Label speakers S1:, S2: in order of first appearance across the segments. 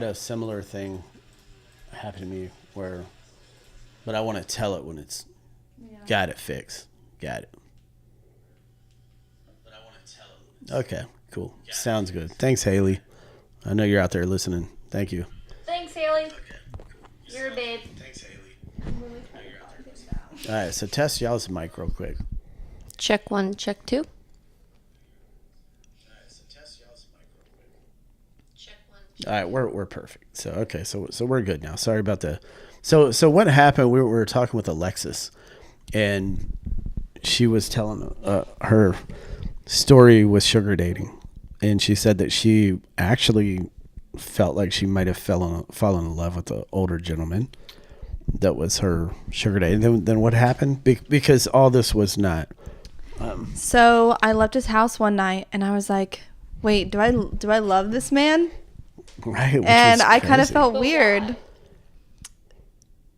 S1: A similar thing happened to me but I want to tell it when it's got it fixed. Got it. But I want to tell it. Okay, cool. Sounds good. Thanks, Haley. I know you're out there listening. Thank you.
S2: Thanks, Haley. Okay. You're a babe.
S1: Thanks, Haley. All right, so test y'all's mic real quick.
S2: Check 1, check 2.
S1: All right, we're perfect. So okay, so we're good now. Sorry about the. So what happened? We were talking with Alexis, and she was telling her story with sugar dating, and she said that she actually felt like she might have fallen in love with the older gentleman that was her sugar date. Then what happened? Because all this was not.
S3: So I left his house one night, and I was like, "Wait, do I love this man?"
S1: Right.
S3: And I kind of felt weird.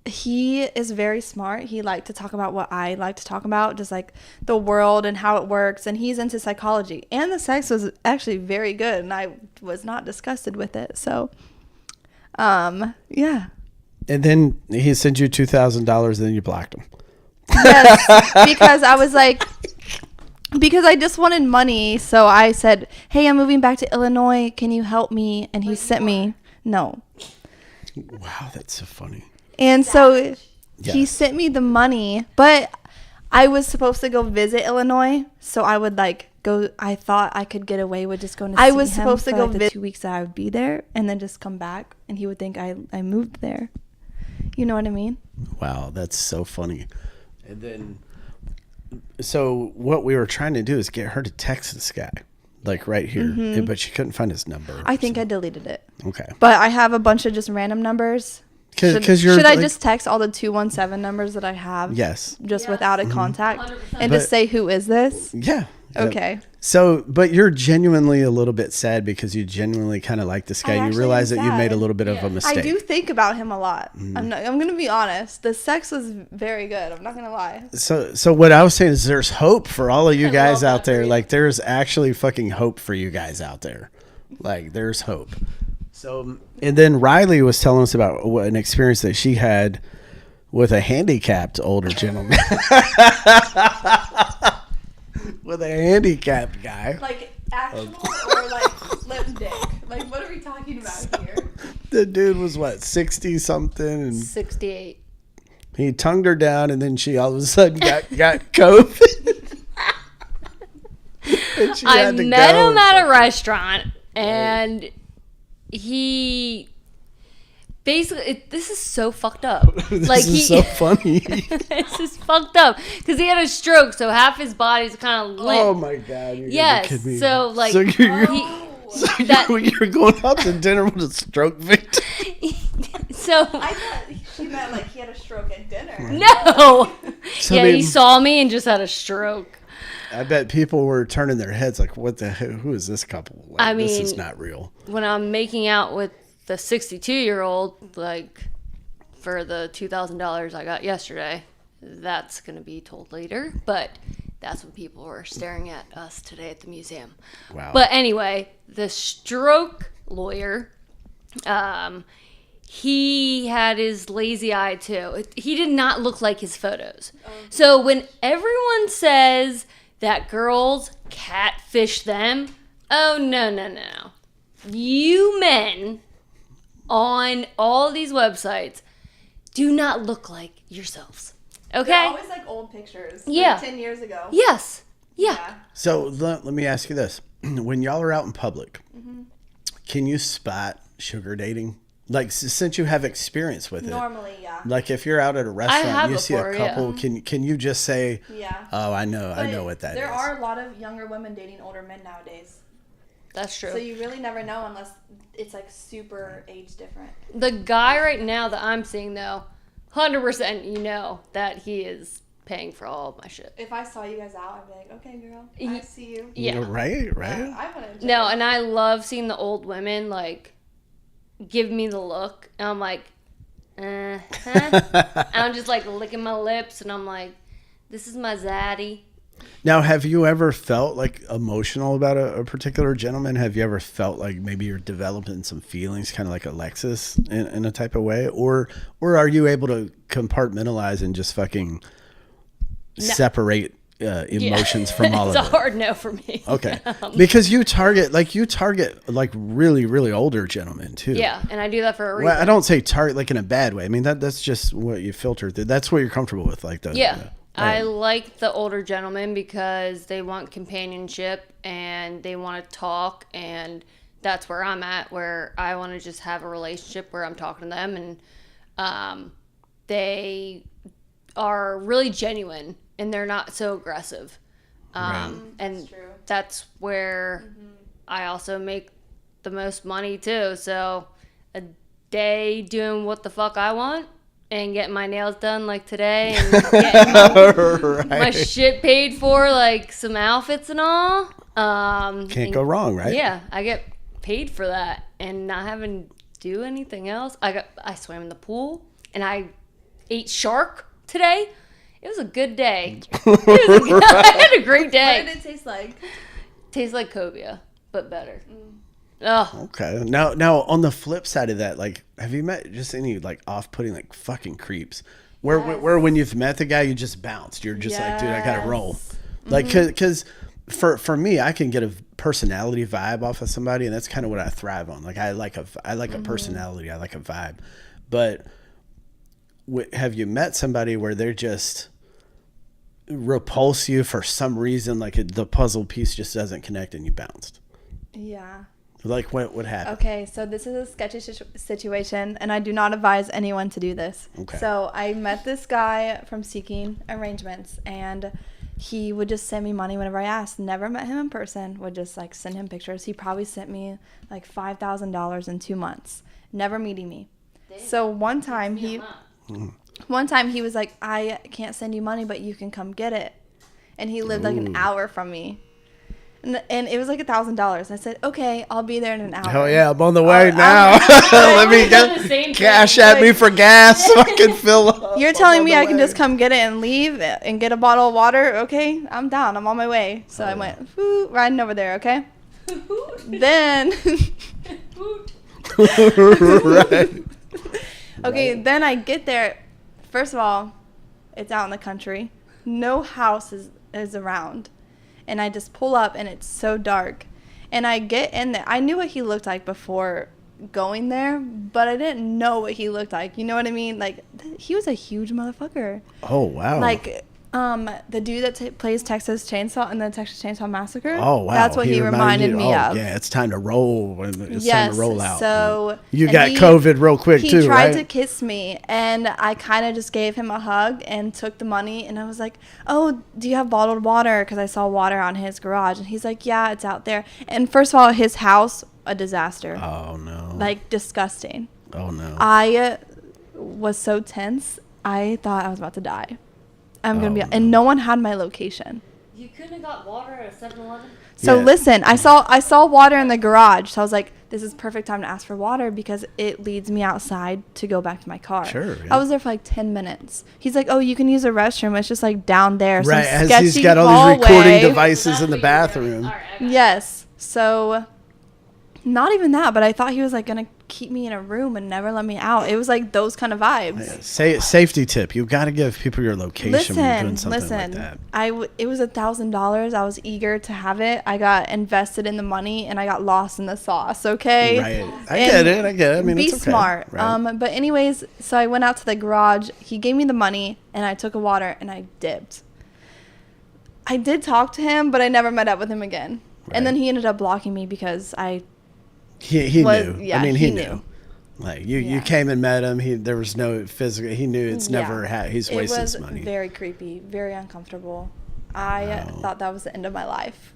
S3: He is very smart. He liked to talk about what I like to talk about, just like the world and how it works. And he's into psychology. And the sex was actually very good, and I was not disgusted with it. So, yeah.
S1: And then he sent you $2,000, and then you blocked him.
S3: Yes, because I was like, because I just wanted money. So I said, "Hey, I'm moving back to Illinois. Can you help me?" And he sent me, no.
S1: Wow, that's so funny.
S3: And so he sent me the money, but I was supposed to go visit Illinois. So I would go. I thought I could get away with just going to see him. I was supposed to go visit 2 weeks that I would be there and then just come back. And he would think I moved there. You know what I mean?
S1: Wow, that's so funny. And then, so what we were trying to do is get her to text this guy, like right here, but she couldn't find his number.
S3: I think I deleted it.
S1: Okay.
S3: But I have a bunch of just random numbers. Should I just text all the 217 numbers that I have?
S1: Yes.
S3: Just without a contact 100%. And just say, "Who is this?"
S1: Yeah.
S3: Okay.
S1: So, but you're genuinely a little bit sad because you genuinely kind of like this guy. You realize that you made a little bit of a mistake.
S3: I do think about him a lot. I'm going to be honest. The sex was very good. I'm not going to lie.
S1: So what I was saying is there's hope for all of you guys out there. Like there's actually fucking hope for you guys out there. Like there's hope. So, and then Riley was telling us about an experience that she had with a handicapped older gentleman. With a handicapped guy.
S3: Like actual or like lip dick? Like what are we talking about here?
S1: The dude was what, 60 something? And
S2: 68.
S1: He tongued her down and then she all of a sudden got COVID.
S2: I met him at a restaurant and he basically, this is so fucked up.
S1: This is so funny.
S2: This is fucked up because he had a stroke, so half his body's kind of limp.
S1: Oh my god!
S2: Yes. So like,
S1: you're going out to dinner with a stroke victim.
S2: So
S3: I thought she meant like he had a stroke at dinner.
S2: No. So yeah, he saw me and just had a stroke.
S1: I bet people were turning their heads like, "What the hell? Who is this couple?" Like, I mean, this is not real.
S2: When I'm making out with the 62-year-old, like for the $2,000 I got yesterday, that's going to be told later, but that's when people were staring at us today at the museum.
S1: Wow.
S2: But anyway, the stroke lawyer, he had his lazy eye too. He did not look like his photos. So when everyone says that girls catfish them, oh no. You men on all these websites do not look like yourselves. Okay?
S3: They're always like old pictures.
S2: Yeah.
S3: Like 10 years ago.
S2: Yes. Yeah.
S1: So let me ask you this. When y'all are out in public, can you spot sugar dating? Like, since you have experience with it.
S3: Normally, yeah.
S1: Like, if you're out at a restaurant, you see a couple,
S2: yeah.
S1: can you just say,
S3: yeah.
S1: "Oh, I know what that is."
S3: There are a lot of younger women dating older men nowadays.
S2: That's true.
S3: So you really never know unless it's like super age different.
S2: The guy right now that I'm seeing, though, 100% you know that he is paying for all of my shit.
S3: If I saw you guys out, I'd be like, "Okay, girl, I see you."
S2: Yeah.
S1: Right?
S3: I want to.
S2: No, and I love seeing the old women, like, give me the look. And I'm like, and I'm just, like, licking my lips. And I'm like, this is my zaddy.
S1: Now, have you ever felt like emotional about a particular gentleman? Have you ever felt like maybe you're developing some feelings, kind of like Alexis in a type of way? Or are you able to compartmentalize and just fucking separate emotions from all of it?
S2: It's a hard no for me.
S1: Okay. Because you target like really, really older gentlemen too.
S2: Yeah. And I do that for a reason.
S1: Well, I don't say target like in a bad way. I mean, that's just what you filter through. That's what you're comfortable with. Like the,
S2: yeah. I like the older gentlemen because they want companionship and they want to talk, and that's where I'm at, where I want to just have a relationship where I'm talking to them, and they are really genuine and they're not so aggressive.
S1: Right.
S2: And that's where I also make the most money too. So a day doing what the fuck I want and getting my nails done like today and getting my shit paid for, like some outfits and all.
S1: Can't go wrong, right?
S2: Yeah, I get paid for that and not having to do anything else. I swam in the pool and I ate shark today. It was a good day. I had a great day.
S3: What did it taste like?
S2: Tastes like cobia, but better. Oh.
S1: Okay. Now on the flip side of that, like, have you met just any like off-putting like fucking creeps, where when you've met the guy you just bounced? You're just like, dude, I gotta roll. Like, cause for me, I can get a personality vibe off of somebody, and that's kind of what I thrive on. Like, I like a personality, I like a vibe. But have you met somebody where they're just repulse you for some reason, like the puzzle piece just doesn't connect and you bounced?
S3: Yeah.
S1: Like what happened?
S3: Okay, so this is a sketchy situation, and I do not advise anyone to do this.
S1: Okay.
S3: So I met this guy from Seeking Arrangements, and he would just send me money whenever I asked. Never met him in person, would just like send him pictures. He probably sent me like $5,000 in 2 months, never meeting me. Damn. So one time he was like, I can't send you money, but you can come get it. And he lived like an hour from me. And it was like $1,000. I said, okay, I'll be there in an hour.
S1: Oh yeah, I'm on the way now. Let me get cash at me for gas so I can fill up.
S3: You're telling me I can just come get it and leave and get a bottle of water? Okay, I'm down. I'm on my way. So I went, riding over there, okay? Then.
S1: Right.
S3: Okay, then I get there. First of all, it's out in the country. No house is around. And I just pull up, and it's so dark. And I get in there. I knew what he looked like before going there, but I didn't know what he looked like. You know what I mean? Like, he was a huge motherfucker.
S1: Oh, wow.
S3: Like, the dude that plays Texas Chainsaw in the Texas Chainsaw Massacre.
S1: Oh, wow.
S3: That's what he reminded me of.
S1: Yeah, it's time to roll. It's time to roll out.
S3: So
S1: you got COVID real quick, too, right?
S3: He tried to kiss me, and I kind of just gave him a hug and took the money, and I was like, oh, do you have bottled water? Because I saw water on his garage. And he's like, yeah, it's out there. And first of all, his house, a disaster.
S1: Oh, no.
S3: Like, disgusting.
S1: Oh, no.
S3: I was so tense. I thought I was about to die. And no one had my location.
S2: You couldn't have got water at a 7-Eleven?
S3: So listen, I saw water in the garage. So I was like, this is perfect time to ask for water because it leads me outside to go back to my car.
S1: Sure. Yeah.
S3: I was there for like 10 minutes. He's like, oh, you can use the restroom. It's just like down there.
S1: Right, as he's got all these recording devices in the bathroom.
S2: Right,
S3: yes. So not even that, but I thought he was like going to keep me in a room and never let me out. It was like those kind of vibes.
S1: Yeah, safety tip. You got to give people your location when you're doing something like that.
S3: It was $1,000. I was eager to have it. I got invested in the money and I got lost in the sauce. Okay.
S1: Right. I get it. I mean,
S3: be
S1: it's okay.
S3: smart.
S1: Right.
S3: But anyways, so I went out to the garage. He gave me the money and I took a water and I dipped. I did talk to him, but I never met up with him again. Right. And then he ended up blocking me because
S1: He knew.
S3: Yeah,
S1: I mean, he knew. Like you came and met him. There was no physical. He knew it's never. He's wasting his money.
S3: It was very creepy, very uncomfortable. I thought that was the end of my life.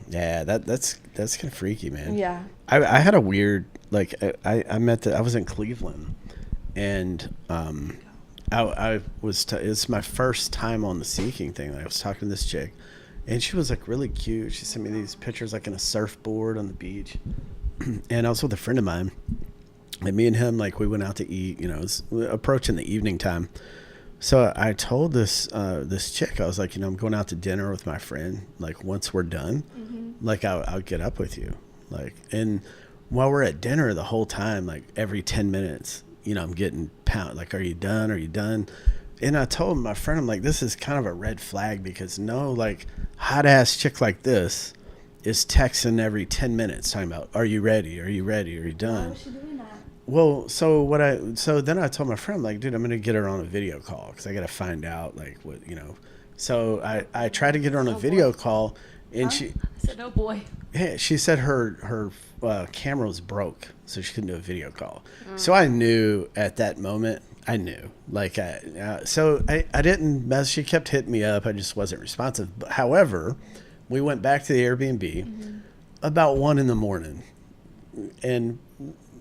S1: Yeah, that's kind of freaky, man.
S3: Yeah.
S1: I had a weird I was in Cleveland, and it's my first time on the Seeking thing. I was talking to this chick, and she was like really cute. She sent me these pictures like in a surfboard on the beach. And I was with a friend of mine, and me and him, like, we went out to eat. You know, it was approaching the evening time. So I told this chick, I was like, I'm going out to dinner with my friend. Like once we're done, like I'll get up with you. Like, and while we're at dinner the whole time, like every 10 minutes, I'm getting pounded. Like, are you done? Are you done? And I told my friend, I'm like, this is kind of a red flag because no, like hot ass chick like this is texting every 10 minutes talking about, are you ready? Are you ready? Are you done?
S3: Why was she doing that?
S1: Well, so then I told my friend, like, dude, I'm going to get her on a video call because I got to find out, like, what. So I tried to get her on a video call, and I
S2: said, oh, boy.
S1: Yeah, she said her camera was broke, so she couldn't do a video call. So I knew at that moment, Like, so I didn't mess. She kept hitting me up. I just wasn't responsive. But, however, we went back to the Airbnb about 1 a.m, and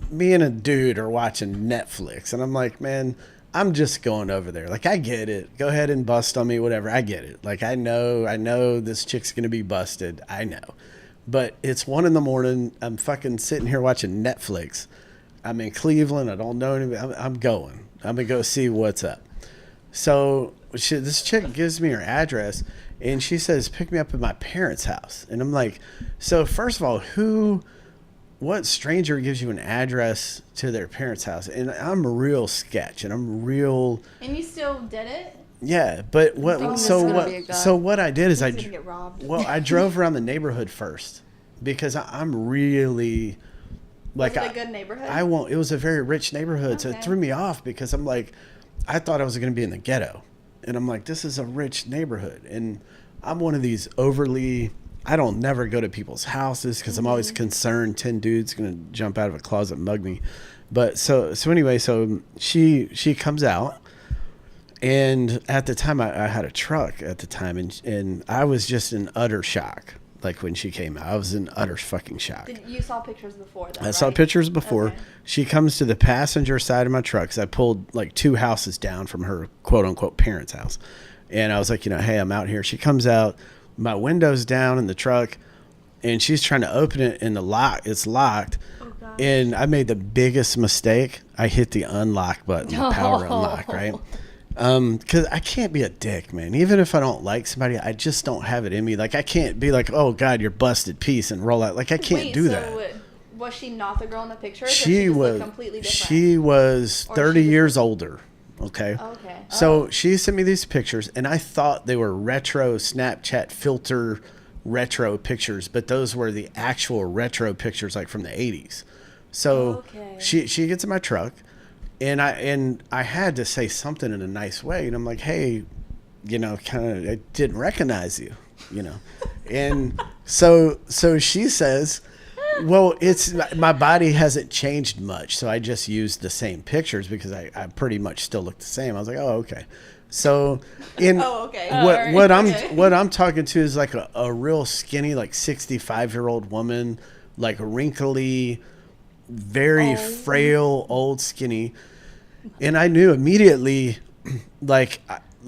S1: me and a dude are watching Netflix, and I'm like, man, I'm just going over there. Like, I get it. Go ahead and bust on me, whatever. I get it. Like, I know this chick's going to be busted. I know. But it's 1 a.m. I'm fucking sitting here watching Netflix. I'm in Cleveland. I don't know anybody. I'm going. I'm going to go see what's up. So this chick gives me her address, and she says, pick me up at my parents' house. And I'm like, so first of all, what stranger gives you an address to their parents' house? And I'm real sketch, and I'm real.
S3: And you still did it?
S1: Yeah, but what? So what I did is
S3: get robbed.
S1: Well, I drove around the neighborhood first because I'm really like.
S3: Was it a good neighborhood?
S1: It was a very rich neighborhood, so it threw me off because I'm like, I thought I was going to be in the ghetto, and I'm like, this is a rich neighborhood, and I'm one of these overly. I don't never go to people's houses because I'm always concerned 10 dudes going to jump out of a closet and mug me. But so anyway, so she comes out, and at the time I had a truck at the time, and I was just in utter shock. Like when she came out, I was in utter fucking shock.
S3: You saw pictures before though,
S1: I saw pictures before. Okay. She comes to the passenger side of my truck because I pulled like 2 houses down from her quote unquote parents' house. And I was like, hey, I'm out here. She comes out. My window's down in the truck, and she's trying to open it, and it's locked. Oh, and I made the biggest mistake. I hit the unlock button, the power unlock, right? Because I can't be a dick, man. Even if I don't like somebody, I just don't have it in me. Like, I can't be like, oh, God, you're busted, peace, and roll out. Like, I can't do that.
S3: Was she not the girl in the picture?
S1: She was completely different? She was 30 years older. Okay. So she sent me these pictures, and I thought they were retro Snapchat filter retro pictures, but those were the actual retro pictures, like from the 80s. So she gets in my truck, and I had to say something in a nice way, and I'm like, hey, I didn't recognize you, and so she says, well, my body hasn't changed much, so I just used the same pictures because I pretty much still look the same. I was like, oh, okay. So what I'm talking to is like a real skinny, like 65-year-old woman, like wrinkly, very frail, old skinny. And I knew immediately, like,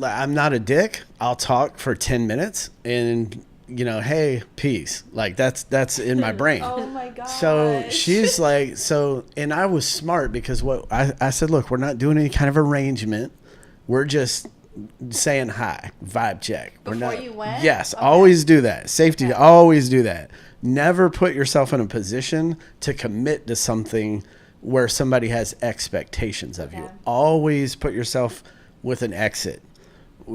S1: I'm not a dick. I'll talk for 10 minutes and hey, peace. Like that's in my brain.
S3: Oh my God.
S1: So she's like, and I was smart because what I said, look, we're not doing any kind of arrangement. We're just saying hi, vibe check.
S3: Before you went?
S1: Yes, always do that. Safety, always do that. Never put yourself in a position to commit to something where somebody has expectations of you. Always put yourself with an exit.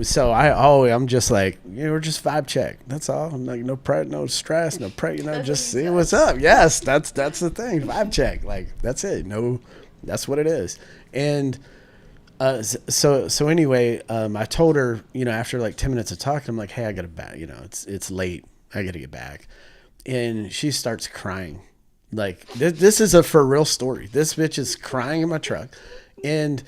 S1: So I'm just like, we're just vibe check. That's all. I'm like, no pride, no stress, no pray, just see what's up. Yes, that's the thing. Vibe check. Like, that's it. No, that's what it is. And so anyway, I told her, after like 10 minutes of talking, I'm like, hey, I got to back. It's late. I got to get back. And she starts crying. Like, this is a for real story. This bitch is crying in my truck. And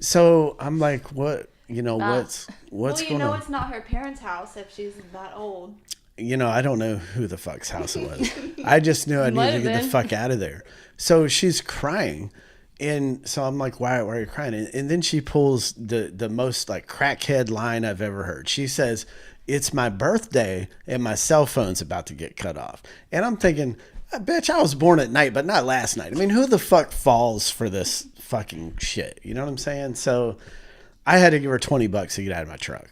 S1: so I'm like, what? What's going on?
S3: It's not her parents' house if she's that old.
S1: I don't know who the fuck's house it was. I just knew I needed to get the fuck out of there. So she's crying. And so I'm like, why are you crying? And then she pulls the most like crackhead line I've ever heard. She says, it's my birthday and my cell phone's about to get cut off. And I'm thinking, bitch, I was born at night, but not last night. I mean, who the fuck falls for this fucking shit? You know what I'm saying? So I had to give her $20 to get out of my truck.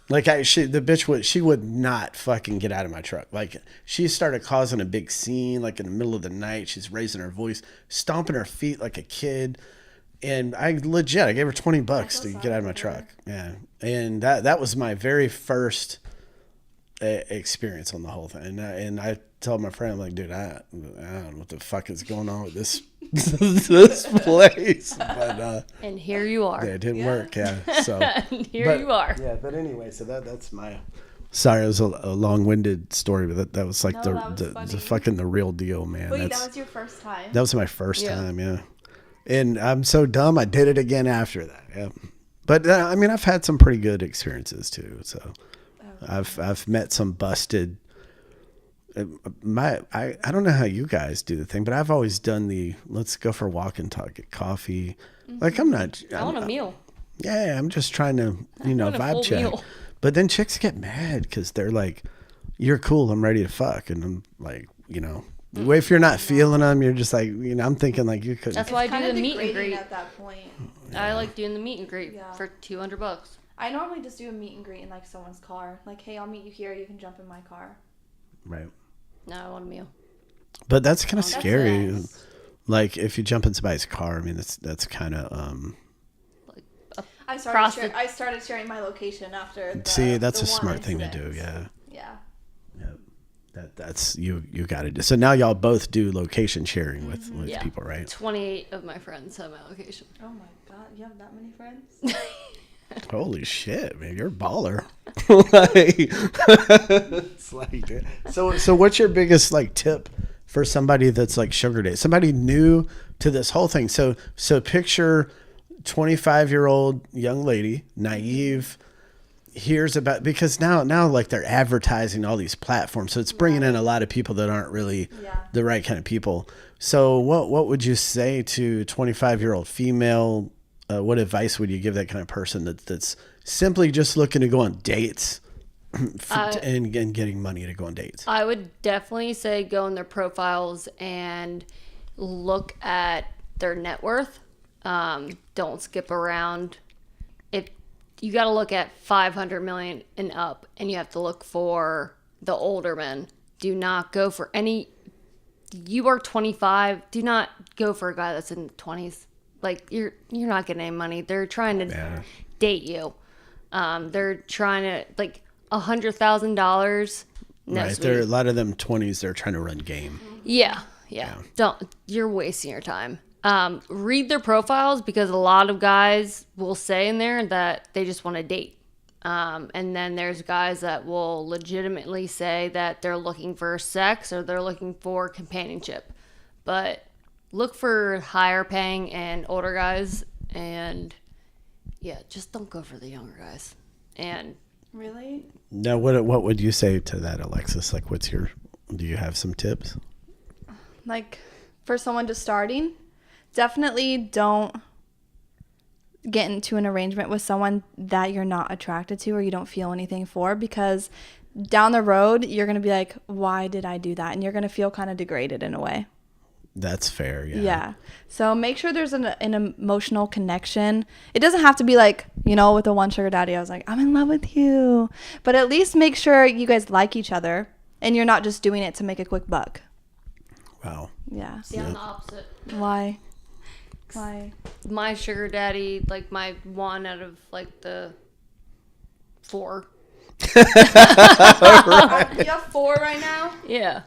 S1: Like she would not fucking get out of my truck. Like she started causing a big scene, like in the middle of the night. She's raising her voice, stomping her feet like a kid. And I gave her $20 to get out of my truck. Yeah. And that was my very first experience on the whole thing. And I told my friend, I'm like, dude, I don't know what the fuck is going on with this this place. But
S2: and here you are.
S1: Yeah, it didn't work. Yeah. So
S2: here you are.
S1: Yeah, but anyway, so that's my. Sorry, it was a long-winded story, but that was like the fucking the real deal, man.
S3: Wait, that was your first time?
S1: That was my first time, yeah. And I'm so dumb, I did it again after that. Yeah. But I mean, I've had some pretty good experiences too. So I've met some busted. I don't know how you guys do the thing, but I've always done the let's go for a walk and talk, get coffee. Mm-hmm. Like
S2: I want a meal.
S1: Yeah, I'm just trying to vibe check. Meal. But then chicks get mad because they're like, "You're cool, I'm ready to fuck," and I'm like, if you're not feeling them, you're just like, I'm thinking like you could.
S2: That's why I do the meet and greet
S3: at that point.
S2: Yeah. I like doing the meet and greet for $200.
S3: I normally just do a meet and greet in like someone's car. Like, hey, I'll meet you here. You can jump in my car.
S1: Right.
S2: No, I want a meal.
S1: But that's kind of scary. Nice. Like if you jump in somebody's car, I mean, that's kind of.
S3: I started sharing my location after.
S1: See, that's a smart thing to do. Yeah.
S3: Yeah.
S1: That's you got to do. So now y'all both do location sharing with people, right?
S2: 28 of my friends have my location.
S3: Oh my god, you have that many friends?
S1: Holy shit, man, you're a baller. It's like, so what's your biggest like tip for somebody that's like sugar date, somebody new to this whole thing? So picture 25-year-old young lady, naive, hears about, because now like they're advertising all these platforms, so it's bringing in a lot of people that aren't really the right kind of people. So what would you say to 25-year-old female? What advice would you give that kind of person that's simply just looking to go on dates and getting money to go on dates?
S2: I would definitely say go in their profiles and look at their net worth. Don't skip around. If you got to look at 500 million and up, and you have to look for the older men. Do not go for any. You are 25. Do not go for a guy that's in the 20s. Like you're not getting any money. They're trying to date you. They're trying to like $100,000.
S1: Right. There are a lot of them 20s. They're trying to run game.
S2: Yeah. You're wasting your time. Read their profiles, because a lot of guys will say in there that they just want to date. And then there's guys that will legitimately say that they're looking for sex or they're looking for companionship. But look for higher paying and older guys, and just don't go for the younger guys. And
S3: really?
S1: Now, what would you say to that, Alexis? Like, do you have some tips?
S3: Like, for someone just starting, definitely don't get into an arrangement with someone that you're not attracted to or you don't feel anything for, because down the road, you're going to be like, why did I do that? And you're going to feel kind of degraded in a way.
S1: That's fair, yeah.
S3: Yeah. So make sure there's an emotional connection. It doesn't have to be like, with the one sugar daddy, I was like, I'm in love with you. But at least make sure you guys like each other and you're not just doing it to make a quick buck.
S1: Wow.
S3: Yeah.
S2: See, I'm the opposite.
S3: Why?
S2: My sugar daddy, like my one out of like the 4.
S3: Right. You have 4 right now?
S2: Yeah.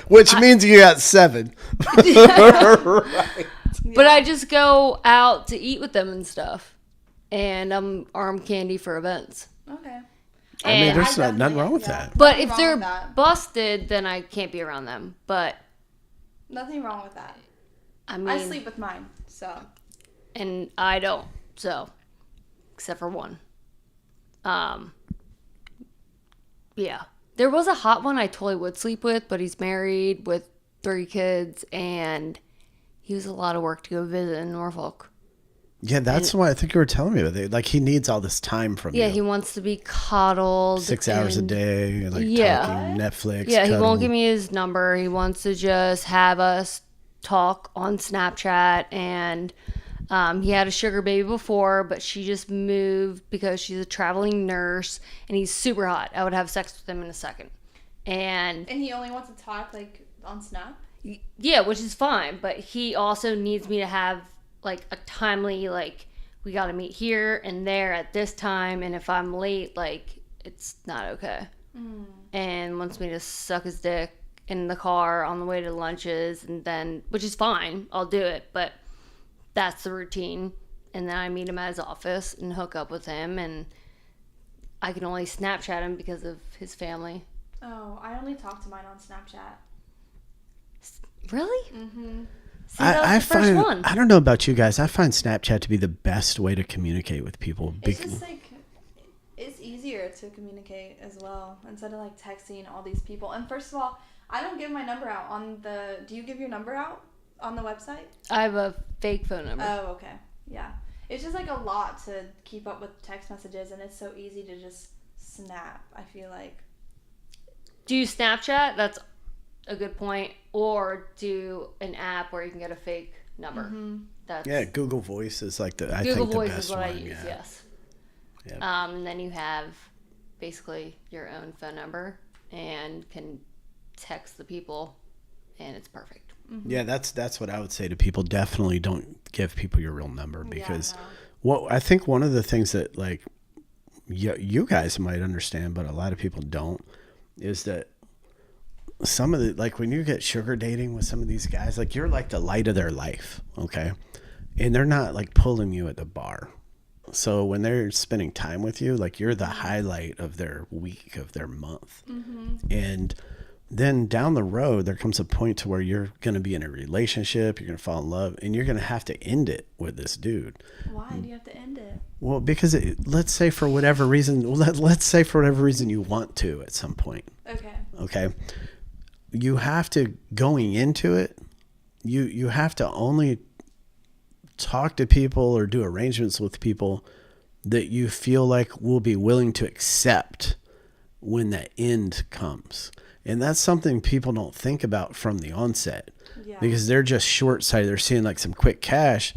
S1: Which means you got 7.
S2: Right. But I just go out to eat with them and stuff. And I'm arm candy for events.
S3: Okay.
S1: I mean, there's nothing wrong with that.
S2: But if they're busted, then I can't be around them. But
S3: nothing wrong with that.
S2: I mean,
S3: I sleep with mine, so.
S2: And I don't, so. Except for one. Yeah. There was a hot one I totally would sleep with, but he's married with 3 kids, and he was a lot of work to go visit in Norfolk.
S1: Yeah, that's why I think you were telling me about it. Like, he needs all this time from you.
S2: Yeah, he wants to be coddled.
S1: 6 hours a day, like talking Netflix.
S2: Yeah, he won't give me his number. He wants to just have us talk on Snapchat, and He had a sugar baby before, but she just moved because she's a traveling nurse, and he's super hot. I would have sex with him in a second. And
S3: he only wants to talk, like, on Snap?
S2: Yeah, which is fine, but he also needs me to have, like, a timely, like, we got to meet here and there at this time, and if I'm late, like, it's not okay. And wants me to suck his dick in the car on the way to lunches, and then, which is fine, I'll do it, but that's the routine. And then I meet him at his office and hook up with him, and I can only Snapchat him because of his family.
S3: Oh, I only talk to mine on Snapchat.
S2: Really? Mm-hmm. See,
S1: I don't know about you guys. I find Snapchat to be the best way to communicate with people.
S3: It's just like, it's easier to communicate as well instead of like texting all these people. And first of all, I don't give my number out on the. Do you give your number out on the website?
S2: I have a fake phone number.
S3: Oh, okay. Yeah. It's just like a lot to keep up with text messages, and it's so easy to just snap, I feel like.
S2: Do you Snapchat? That's a good point. Or do an app where you can get a fake number.
S1: That's Google Voice is like the
S2: Google
S1: the
S2: Voice
S1: best
S2: is what
S1: one,
S2: I use. Yes.
S1: Yep.
S2: And then you have basically your own phone number and can text the people, and it's perfect.
S1: Yeah, that's what I would say to people. Definitely don't give people your real number, because what I think one of the things that like you guys might understand, but a lot of people don't, is that some of the, like when you get sugar dating with some of these guys, like you're like the light of their life, okay? And they're not like pulling you at the bar. So when they're spending time with you, like you're the highlight of their week, of their month. And then down the road, there comes a point to where you're going to be in a relationship, you're going to fall in love, and you're going to have to end it with this dude.
S3: Why do you have to end it?
S1: Well, because let's say for whatever reason, let's say for whatever reason you want to at some point. Okay. You have to, going into it, you have to only talk to people or do arrangements with people that you feel like will be willing to accept when that end comes. And that's something people don't think about from the onset, because they're just short-sighted. They're seeing like some quick cash,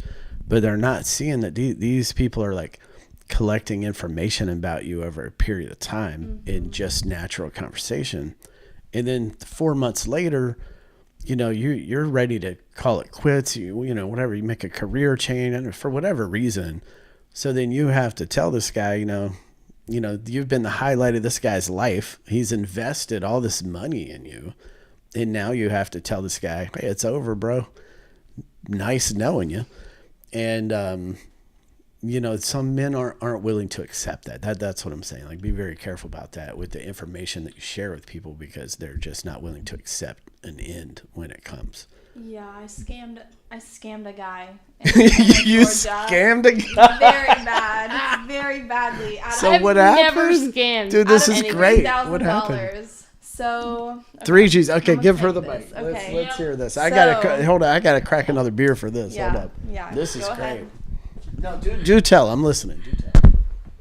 S1: but they're not seeing that these people are like collecting information about you over a period of time in just natural conversation. And then 4 months later, you know, you're ready to call it quits. You know, whatever, you make a career change, and for whatever reason. So then you have to tell this guy, you know, you've been the highlight of this guy's life. He's invested all this money in you. And now you have to tell this guy, hey, it's over, bro. Nice knowing you. And, you know, some men aren't willing to accept that. That's what I'm saying. Like, be very careful about that with the information that you share with people, because they're just not willing to accept an end when it comes.
S3: Yeah, I scammed a guy.
S1: You scammed a guy?
S3: Very badly.
S1: So what happened?
S2: Never scammed.
S1: Dude, this is great. What happened?
S3: So
S1: three G's. Okay, give her the mic. Okay. Let's hear this. I gotta crack another beer for this.
S3: Yeah,
S1: Hold up.
S3: Yeah.
S1: This is great.
S3: Ahead.
S1: No, do tell. I'm listening. Do tell.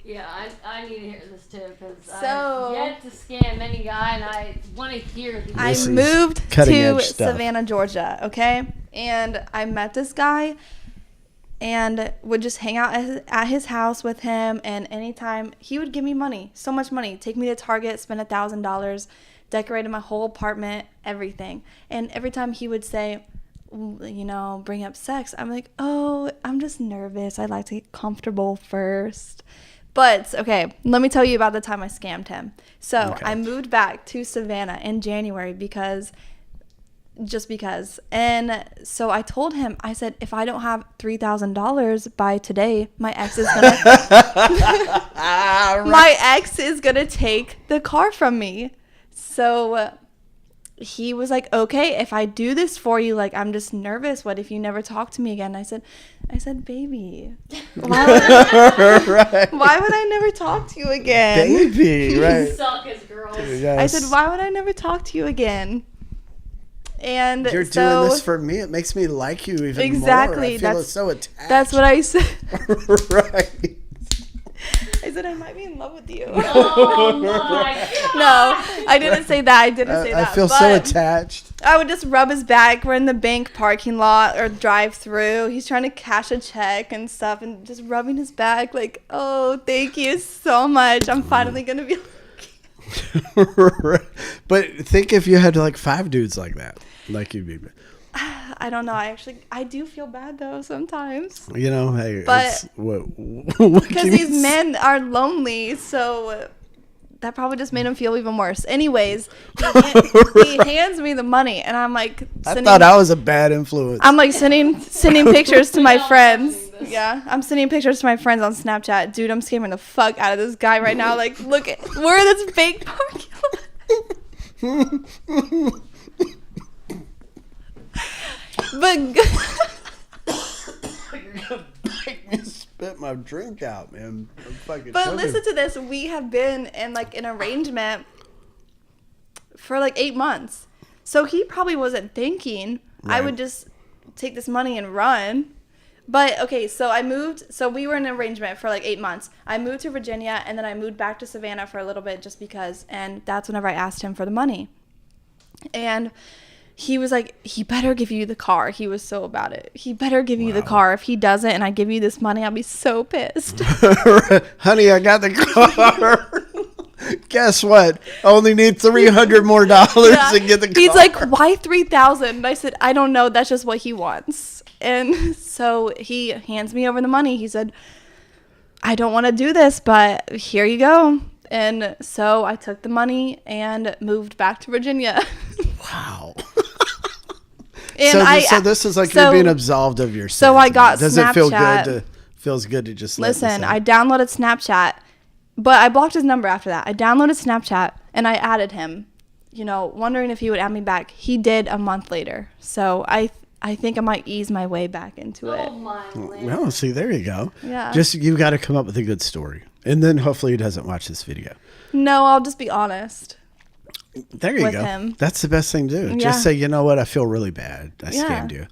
S2: Yeah, I need to hear this too, because I've yet to scam any guy, and I want to hear these.
S3: I moved to Savannah, Georgia, okay? And I met this guy and would just hang out at his house with him, and anytime he would give me money, so much money, take me to Target, spend $1,000, decorated my whole apartment, everything. And every time he would say, you know, bring up sex, I'm like, oh, I'm just nervous. I'd like to get comfortable first. But, okay, let me tell you about the time I scammed him. So, I moved back to Savannah in January because. And so I told him, I said, if I don't have $3,000 by today, my ex is gonna take the car from me. So he was like, okay, if I do this for you, like, I'm just nervous. What if you never talk to me again? I said, baby, why would I never talk to you again?
S1: Baby, right?
S2: You suck as girls.
S1: Yes.
S3: I said, why would I never talk to you again? And
S1: you're doing this for me. It makes me like you even more. I feel so attached.
S3: That's what I said.
S1: Right.
S3: I said, reason, I might be in love with you.
S2: Oh my God.
S3: No, I didn't say that. I didn't say that.
S1: I feel so attached.
S3: I would just rub his back. We're in the bank parking lot or drive through. He's trying to cash a check and stuff and just rubbing his back like, oh, thank you so much. I'm finally going to be
S1: But think if you had like 5 dudes like that, like you'd be.
S3: I don't know. I do feel bad though sometimes.
S1: You know, hey,
S3: but because these men are lonely, so that probably just made him feel even worse. Anyways, he hands me the money, and I'm like,
S1: I thought I was a bad influence.
S3: I'm like sending pictures to my friends. Yeah, I'm sending pictures to my friends on Snapchat. Dude, I'm scamming the fuck out of this guy right now. Like, look, we're in this bank parking lot. But
S1: you're gonna make me spit my drink out, man.
S3: But listen to this. We have been in like an arrangement for like 8 months. So he probably wasn't thinking I would just take this money and run. But okay, so we were in an arrangement for like 8 months. I moved to Virginia and then I moved back to Savannah for a little bit just because, and that's whenever I asked him for the money. And he was like, he better give you the car. He was so about it. He better give you the car. If he doesn't and I give you this money, I'll be so pissed.
S1: Honey, I got the car. Guess what? Only need $300 more to get the car.
S3: He's like, why $3,000? And I said, I don't know. That's just what he wants. And so he hands me over the money. He said, I don't want to do this, but here you go. And so I took the money and moved back to Virginia.
S1: Wow.
S3: And
S1: so this is like you're being absolved of your sins.
S3: So I got
S1: Does
S3: Snapchat.
S1: It feel good? Feels good to just
S3: listen. I downloaded Snapchat, but I blocked his number after that. I downloaded Snapchat and I added him. You know, wondering if he would add me back. He did a month later. So I think I might ease my way back into it.
S2: Oh my Lord.
S1: Well, see, there you go.
S3: Yeah.
S1: Just you got to come up with a good story, and then hopefully he doesn't watch this video.
S3: No, I'll just be honest.
S1: There you go.
S3: Him.
S1: That's the best thing to do.
S3: Yeah.
S1: Just say, you know what? I feel really bad. I scammed you.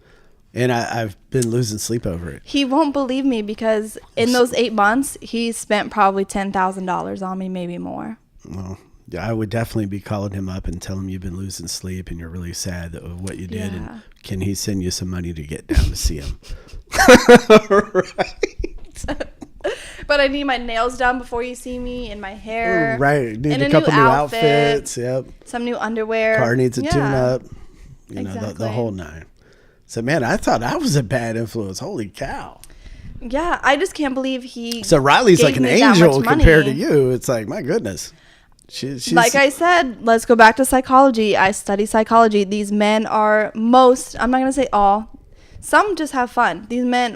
S1: And I've been losing sleep over it.
S3: He won't believe me because in those 8 months, he spent probably $10,000 on me, maybe more.
S1: Well, I would definitely be calling him up and telling him you've been losing sleep and you're really sad of what you did.
S3: Yeah.
S1: And can he send you some money to get down to see him? Right.
S3: But I need my nails done before you see me and my hair.
S1: Right. Need
S3: and
S1: a couple new outfits. Yep.
S3: Some new underwear.
S1: Car needs a tune-up. You know,
S3: exactly.
S1: the whole 9. So, man, I thought I was a bad influence. Holy cow.
S3: Yeah, I just can't believe he.
S1: So Riley's
S3: gave
S1: like an
S3: me that
S1: angel
S3: much money.
S1: compared to you. It's like, my goodness. She's
S3: like I said, let's go back to psychology. I study psychology. These men are I'm not going to say all. Some just have fun.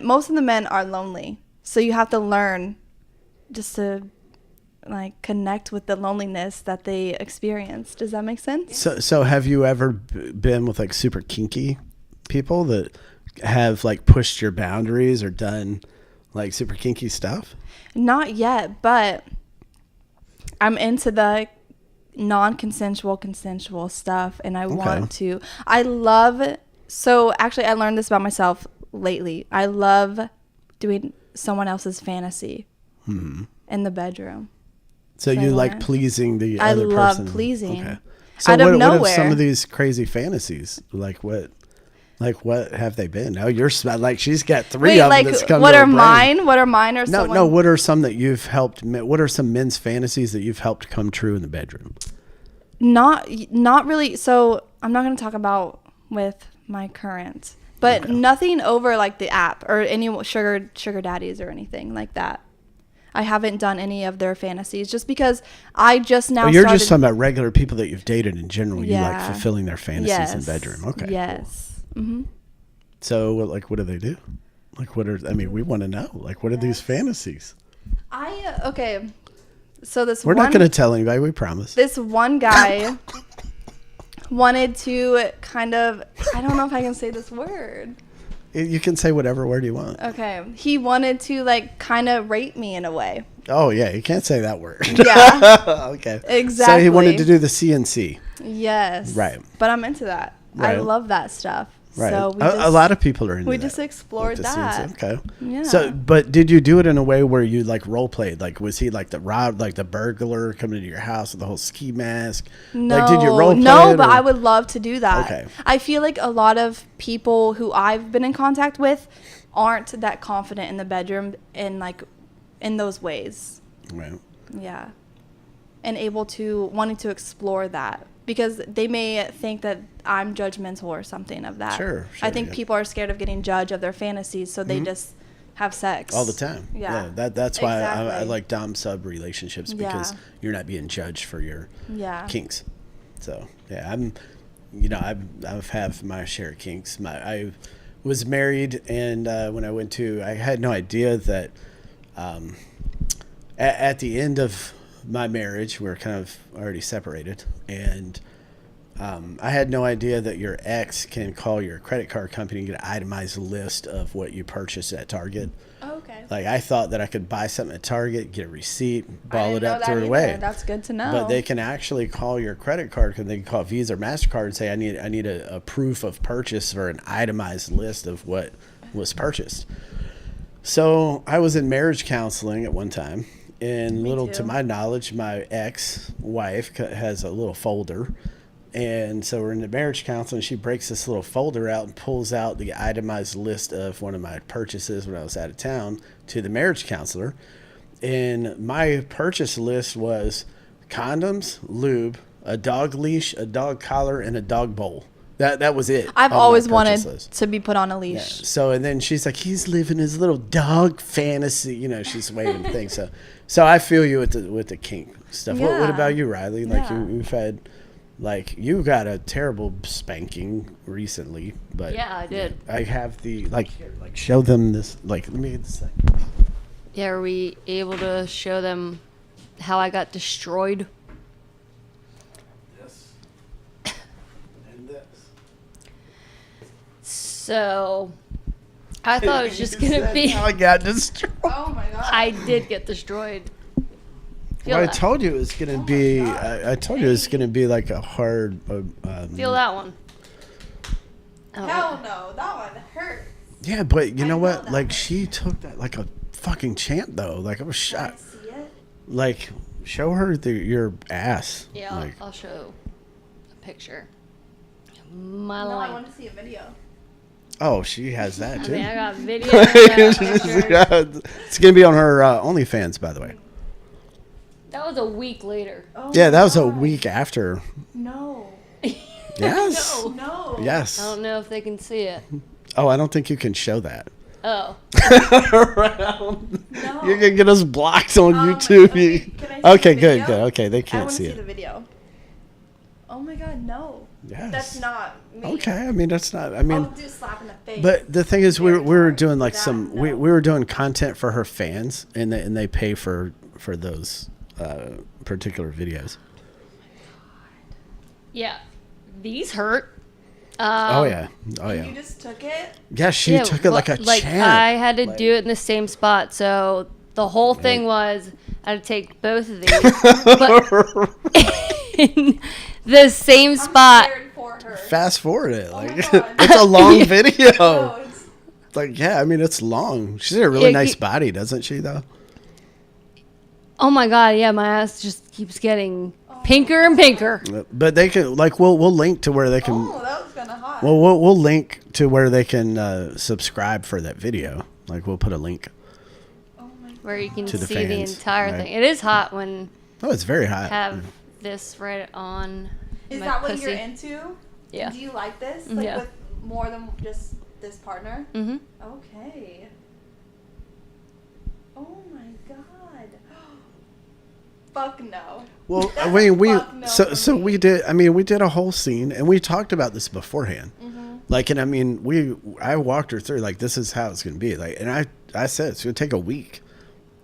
S3: Most of the men are lonely. So you have to learn just to like connect with the loneliness that they experience. Does that make sense?
S1: So have you ever been with like super kinky people that have like pushed your boundaries or done like super kinky stuff? Not
S3: yet, but I'm into the non-consensual, consensual stuff, and I want to. I learned this about myself lately. I love doing someone else's fantasy in the bedroom.
S1: So you like pleasing the other person?
S3: I love pleasing. Okay.
S1: So
S3: out of nowhere.
S1: What are some of these crazy fantasies? Like what have they been? No, you're like she's got 3 of them that's come
S3: what
S1: to
S3: are
S1: her brain.
S3: mine? What are mine or someone?
S1: No, what are some that you've helped? What are some men's fantasies that you've helped come true in the bedroom?
S3: Not really. So I'm not going to talk about with my current, but nothing over like the app or any sugar daddies or anything like that. I haven't done any of their fantasies just because I just now.
S1: You're just talking about regular people that you've dated in general.
S3: Yeah.
S1: You like fulfilling their fantasies in the bedroom. Okay.
S3: Yes.
S1: Cool. Mm-hmm. So what do they do? Like we want to know. Like what are these fantasies?
S3: So
S1: we're not going to tell anybody. We promise.
S3: This one guy wanted to kind of. I don't know if I can say this word.
S1: You can say whatever word you want.
S3: Okay. He wanted to like kind of rape me in a way.
S1: Oh yeah, you can't say that word.
S3: Yeah.
S1: Okay.
S3: Exactly.
S1: So he wanted to do the CNC.
S3: Yes.
S1: Right.
S3: But I'm into that. Right. I love that stuff.
S1: Right.
S3: So
S1: a lot of people are into
S3: we
S1: that.
S3: just explored that.
S1: Okay.
S3: Yeah.
S1: So, but did you do it in a way where you like role played? Like, was he like the burglar coming into your house with the whole ski mask?
S3: No,
S1: like, did you role play
S3: no,
S1: it,
S3: but
S1: or?
S3: I would love to do that.
S1: Okay.
S3: I feel like a lot of people who I've been in contact with aren't that confident in the bedroom in like in those ways.
S1: Right.
S3: Yeah. And wanting to explore that. Because they may think that I'm judgmental or something of that.
S1: Sure.
S3: I think people are scared of getting judged of their fantasies, so they just have sex.
S1: All the time.
S3: Yeah.
S1: That's why
S3: Exactly.
S1: I like dom sub relationships, because
S3: Yeah.
S1: you're not being judged for your kinks. So yeah, I've had my share of kinks. I was married, and when I had no idea that at the end of my marriage, we were kind of already separated, and I had no idea that your ex can call your credit card company and get an itemized list of what you purchased at Target.
S3: Oh, okay.
S1: Like, I thought that I could buy something at Target, get a receipt, ball it up, throw it away.
S3: That's good to know.
S1: But they can actually call your credit card, because they can call Visa or MasterCard and say, I need a proof of purchase or an itemized list of what was purchased. So I was in marriage counseling at one time, and to my knowledge, my ex-wife has a little folder. And so we're in the marriage counseling. She breaks this little folder out and pulls out the itemized list of one of my purchases when I was out of town to the marriage counselor. And my purchase list was condoms, lube, a dog leash, a dog collar, and a dog bowl. That was it.
S3: I've always wanted to be put on a leash.
S1: Yeah. So, and then she's like, he's living his little dog fantasy. She's waving things. So I feel you with the kink stuff.
S3: Yeah.
S1: What about you, Riley? Like,
S3: Yeah.
S1: you've had... Like, you got a terrible spanking recently, but
S2: Yeah, I did.
S1: I have here, show them this. Like, let me get this thing.
S2: Yeah, are we able to show them how I got destroyed?
S1: This and this.
S2: So, I thought it was just gonna be.
S1: How I got destroyed.
S3: Oh my god.
S2: I did get destroyed.
S1: Well, I told you it was gonna be. I told you it was gonna be like a hard.
S2: Feel that one. Oh.
S3: Hell no, that one hurt.
S1: Yeah, but you know what?
S3: that
S1: Like,
S3: hurt.
S1: she took that like a fucking champ, though. Like, I was
S3: Can I
S1: shocked.
S3: see it?
S1: Like, show her your ass.
S2: Yeah,
S1: Like,
S2: I'll show a picture. My
S3: No, I
S2: life.
S3: want to see a video.
S1: oh, she has that
S2: I
S1: too.
S2: mean, I got video. I got pictures.
S1: It's gonna be on her OnlyFans, by the way.
S2: That was a week later.
S3: Oh
S1: Yeah, that was a
S3: God.
S1: week after.
S3: No.
S1: Yes.
S3: No.
S1: Yes.
S2: I don't know if they can see it.
S1: Oh, I don't think you can show that.
S2: Oh.
S3: No.
S1: You're gonna get us blocked on YouTube.
S3: Okay, can I see
S1: Okay,
S3: the
S1: good,
S3: video?
S1: good. Okay, they
S3: I
S1: can't
S3: want to
S1: see
S3: see
S1: it.
S3: the video. Oh my god, no.
S1: Yes.
S3: That's not me.
S1: Okay, I mean that's not. I mean,
S3: I'll do a slap in the face.
S1: but the thing is, we were doing like
S3: That,
S1: we
S3: no.
S1: were doing content for her fans, and they pay for those particular videos.
S2: Yeah. These hurt.
S1: Oh yeah, oh
S3: You
S1: yeah.
S3: just took it?
S1: Yeah, she took it like a champ.
S2: I had to
S1: Like-
S2: do it in the same spot. So the whole thing was I had to take both of these, but in the same spot.
S3: I'm scared for her.
S1: Fast forward it.
S3: my
S1: Like,
S3: God.
S1: it's a long video.
S3: No, it's,
S1: Like, yeah, I mean, it's long. She's a really
S2: Yeah,
S1: nice body, doesn't she, though?
S2: Oh my god, yeah, my ass just keeps getting pinker and pinker.
S1: But they can, like, we'll link to where they can.
S3: oh, that was kind of hot.
S1: Well, we'll link to where they can subscribe for that video. Like, we'll put a link.
S3: Oh my god.
S2: Where you can
S1: To the
S2: see
S1: fans,
S2: the entire
S1: right.
S2: thing. It is hot when
S1: Oh, it's very hot.
S2: have this right on
S3: Is
S2: my
S3: that what
S2: pussy.
S3: you're into?
S2: Yeah.
S3: Do you like this? Like
S2: Yeah.
S3: with more than just this partner?
S2: Mm-hmm.
S3: Okay. Oh my god. Fuck no.
S1: Well,
S3: That's
S1: I mean,
S3: fuck no for
S1: so
S3: me.
S1: we did. I mean, we did a whole scene, and we talked about this beforehand.
S3: Mm-hmm.
S1: Like, and I mean, I walked her through. Like, this is how it's gonna be. Like, and I said it's gonna take a week.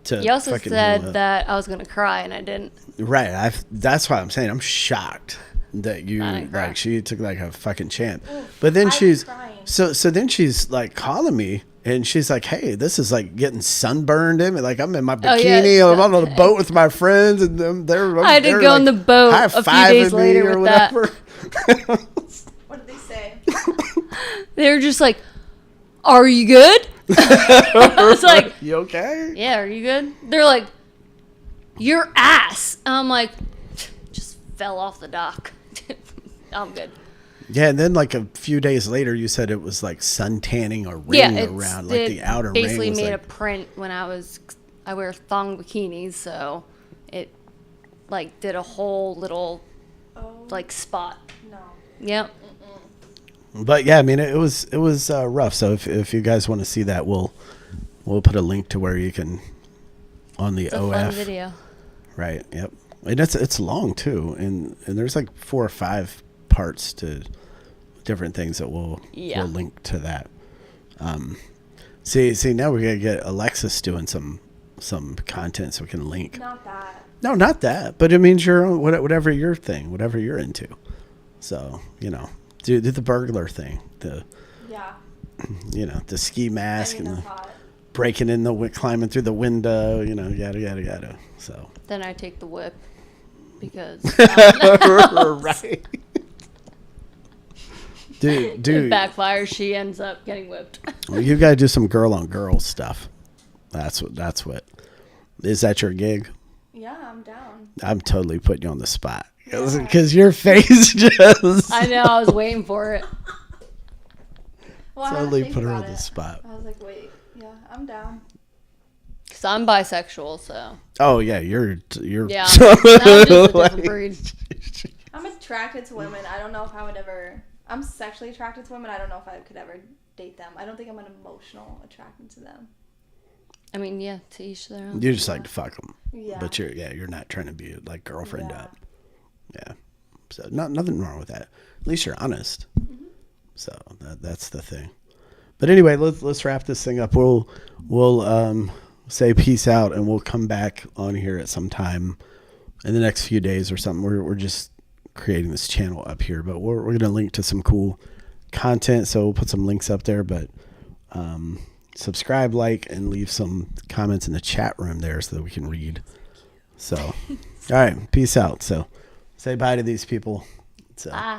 S1: To
S2: You also
S1: fucking heal
S2: said
S1: up.
S2: that I was gonna cry, and I didn't.
S1: Right. That's why I'm saying I'm shocked that you
S2: I didn't cry.
S1: like she took like a fucking champ.
S3: Oof,
S1: But then
S3: I was
S1: she's
S3: crying.
S1: so then she's like calling me and she's like, "Hey, this is like getting sunburned in me. Like I'm in my
S2: Oh, yeah,
S1: bikini. I'm on a boat with my friends, and they're
S2: I had to
S1: they're,
S2: go on
S1: like,
S2: the boat a few
S1: high-fiving
S2: days
S1: me
S2: later
S1: or
S2: with that.
S1: whatever.
S3: What did they say?
S2: They're just like, "Are you good?" I was like,
S1: "You okay?"
S2: "Yeah, are you good?" They're like, "Your ass." I'm like, "Just fell off the dock." I'm good.
S1: Yeah, and then like a few days later, you said it was like sun tanning or ring around, like the outer ring.
S2: Basically made
S1: like,
S2: a print when I wear thong bikinis, so it like did a whole little like spot.
S3: No.
S2: Yep.
S1: But yeah, I mean it was rough. So if you guys want to see that, we'll put a link to where you can on the
S2: It's a
S1: OF
S2: fun video.
S1: Right. Yep. And it's long too, and there's like 4 or 5 parts to different things that we'll link to that. See now we're gonna get Alexis doing some content so we can link.
S3: Not that.
S1: No, not that. But it means whatever your thing, whatever you're into. So do the burglar thing, the ski mask and the breaking in the climbing through the window, yada yada yada. So
S2: then I take the whip because
S1: right. Dude,
S2: it backfires. She ends up getting whipped.
S1: Well, you got to do some girl on girl stuff. That's what. Is that your gig?
S3: Yeah, I'm down.
S1: I'm totally putting you on the spot because your face just.
S2: I know. I was waiting for it.
S3: Well,
S1: totally put her on the spot.
S3: I was like, wait, yeah, I'm down.
S2: Cause I'm bisexual, so.
S1: Oh yeah, you're.
S2: Yeah, I'm just a different breed.
S3: I'm attracted to women. I don't know if I would ever. I'm sexually attracted to women. I don't know if I could ever date them. I don't think I'm an emotional attraction to them.
S2: I mean, yeah, to each their own.
S1: You just like to fuck them.
S3: Yeah.
S1: But you're not trying to be like girlfriend up. Yeah. So nothing wrong with that. At least you're honest. Mm-hmm. So that's the thing. But anyway, let's wrap this thing up. We'll say peace out, and we'll come back on here at some time in the next few days or something. We're just creating this channel up here, but we're going to link to some cool content, so we'll put some links up there. But subscribe, like, and leave some comments in the chat room there so that we can read. So all right, peace out. So say bye to these people. So
S2: bye.